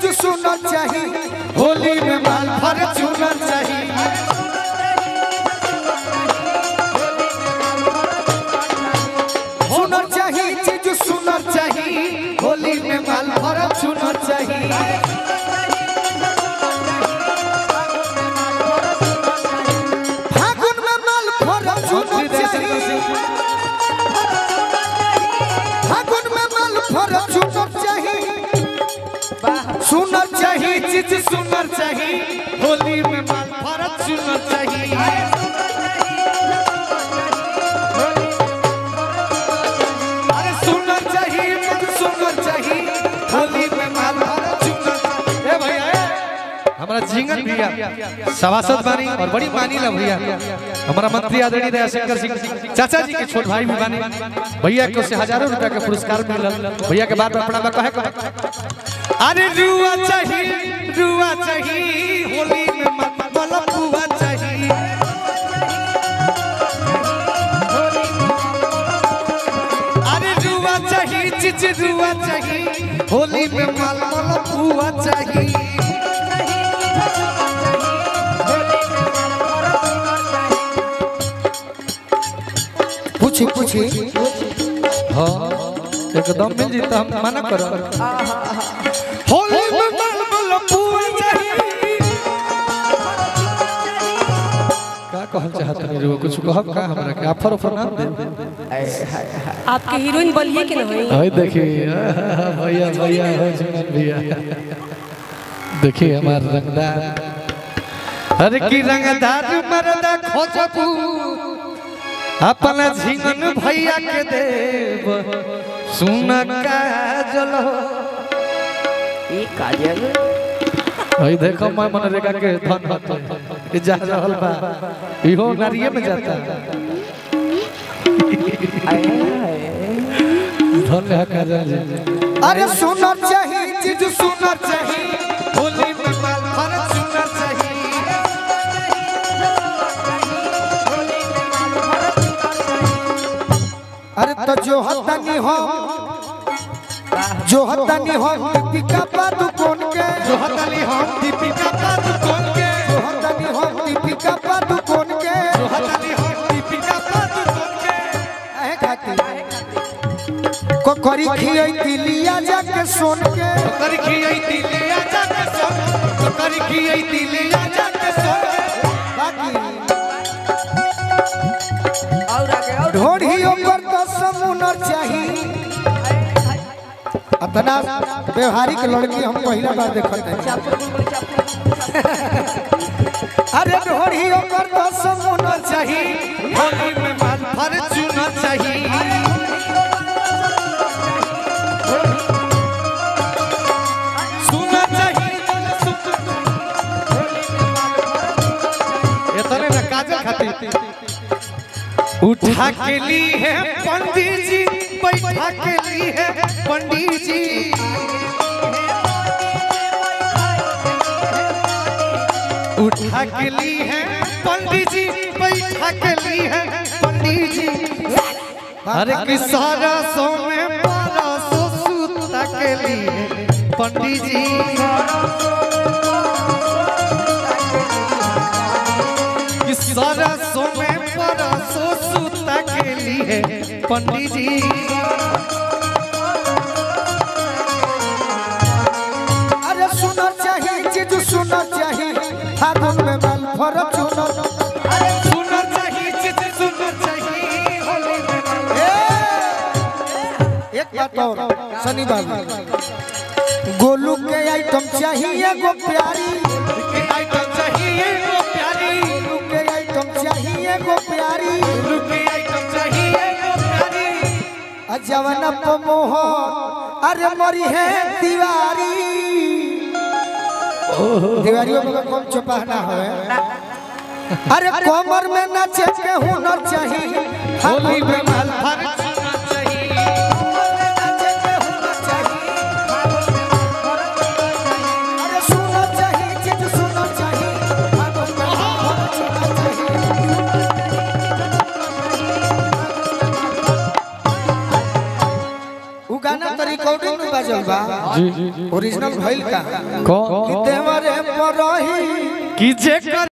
चीज सुनना चाहिए होली में माल फॉर्च्यूनर चाहिए सुनना चाहिए चीज सुनना चाहिए होली में माल फॉर्च्यूनर चाहिए फागुन में माल फॉर्च्यूनर चाहिए फागुन में माल फॉर्च्यूनर चाहिए सुनर चाहिए चीज सुनर चाहिए होली में माल फॉर्च्यूनर चाहिए अरे सुनर चाहिए चीज सुनर चाहिए होली में माल फॉर्च्यूनर ए भैया हमारा जिंगन भैया सभासद बानी और बड़ी मानी ला भैया हमारा मंत्री आदरणीय दयाशंकर सिंह चाचा जी के छोट भाई भी बानी भैया को से हजारों रुपया का पुरस्कार मिलल भैया के बाद अपना में कहे अरे रुआ चाहिए होली में मलपुआ चाहिए अरे रुआ चाहिए चीज रुआ चाहिए होली में मलपुआ चाहिए पूछी हाँ एकदम मिल जीता हम मना करो होली में मलपुआ चाहिए का कहल चाहत नहीं रो कुछ कहब का हमरा के ऑफर ना दे आपके हीरोइन बोलिए कि नहीं हाय देखिए भैया हो जिंगन भैया देखिए हमार रंगदार अरे की रंगदार मर्दा खोजबू अपना झिंगन भैया के देव सुन काजल ये काजल भाई देखो मैं मनरेगा के धन होते जा रहल बा इहो नारिये में जाता धन है काजल अरे सुनर चाहिए चीज सुनर चाहिए होली में माल फॉर्च्यूनर चाहिए अरे तो जो हतनी हो दीपिका पादुकोण के जो हतनी हो दीपिका पादुकोण के जो हतनी हो दीपिका पादुकोण के जो हतनी हो दीपिका पादुकोण के अहे खाती को करी खियई दिलिया जाके सोन के करी खियई दिलिया जाके सोन को करी खियई दिलिया जाके सोन बाकी और आगे और ढोढ़ियों पर तो समुनर चाहिए अपना व्यवहारिक लड़की हम पहला बार देखते हैं अरे ढोढ़ियों पर तो समुनर चाहिए होली में माल फॉर्च्यूनर चाहिए सुनना चाहिए इतने ना काजल खाती उठा के ली है पंडित जी बैठा के ली है पंडित जी उठा के ली है पंडित जी बैठा के ली है पंडित जी अरे कि सारा सौ में 1200 सूता के ली है पंडित जी कि सारा सौ में 1200 सूता के लिए पंडित जी अरे सुनर चाहिए चीज सुनर चाहिए फागुन में माल फॉर्च्यूनर अरे सुनर चाहिए चीज सुनर चाहिए होली में एक बात और सनी बाबू गोलू के आइटम चाहिए गो प्यारी के आइटम चाहिए गो प्यारी गोलू के आइटम चाहिए गो प्यारी गोलू के आइटम चाहिए गो प्यारी अजवन मोह अरे मरी है दीवारी दीवारियों में कम चुपाना है अरे कमर में नाचे के हुनर चाहिए होली में माल फॉर्च्यूनर चाहिए कमर में नाचे के हुनर चाहिए अरे सुनर चाहिए चीज सुनर चाहिए फागुन में माल फॉर्च्यूनर चाहिए उ गाना तो रिकॉर्डिंग में बाजल बा जी ओरिजिनल भइल का कौन कि देवरे पर रही की जे